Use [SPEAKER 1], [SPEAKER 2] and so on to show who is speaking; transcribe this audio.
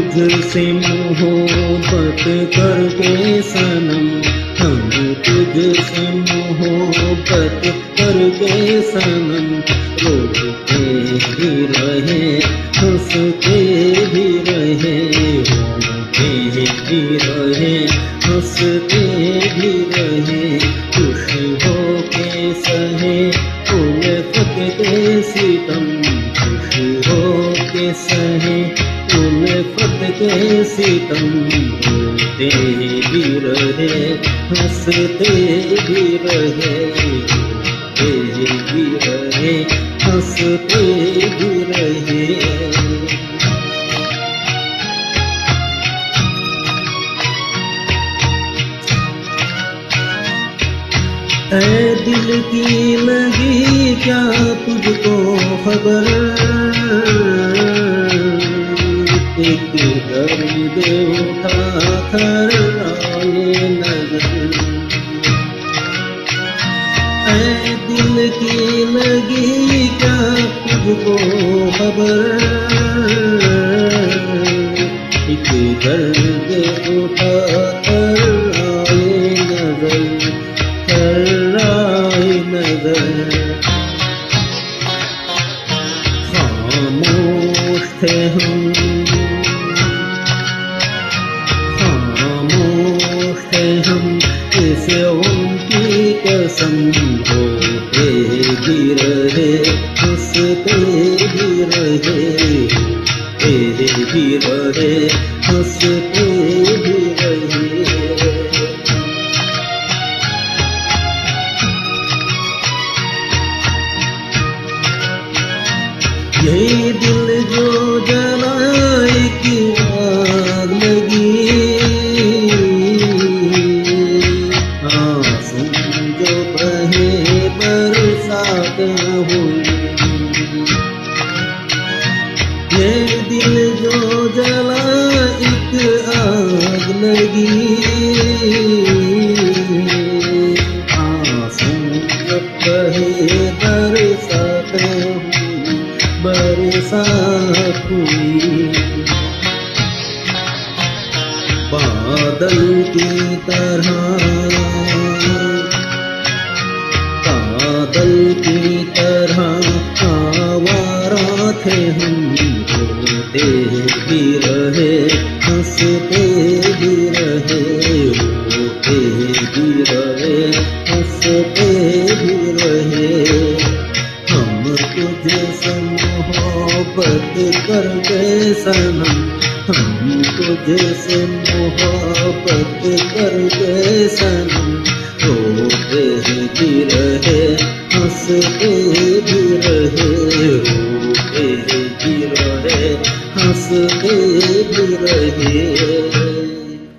[SPEAKER 1] तुझसे मोहब्बत करके सनम, हम तुझसे मोहब्बत करके सनम, रोते भी रहे हंसते भी रहे, रोते भी रहे हंसते भी रहे, खुश हो के सहे उल्फत के सितम, खुश हो के सहे उल्फत के सितम, रोते भी रहे हंसते भी रहे, रोते भी रहे हंसते भी रहे। ऐ दिल की लगी क्या तुझको खबर, एक दर्द उठा थर्राए नजर, ऐ दिल की लगी क्या तुझको खबर, एक दर्द उठा थर्राए नजर, थर्राए नजर। खामोश थे हम, खामोश थे हम इस उनकी कसम, रोते भी रहे हंसते भी रहे, रोते भी रहे हंसते भी रहे। ये दिल जो जलाए की आग लगी, आंसू जो बहे बरसात हुई, ये दिल जो जला एक आग लगी, आंसू जो बहे बरसात हुई, बरसात हुई। बादल की तरह, बादल की तरह आवारा थे हम, रोते भी रहे हंसते भी रहे, रोते भी रहे हंसते भी रहे। हम तुझसे मोहब्बत करके सनम, हम तुझसे मोहब्बत करके सनम, रोते भी रहे हंसते भी रहे, रोते भी रहे हंसते भी रहे।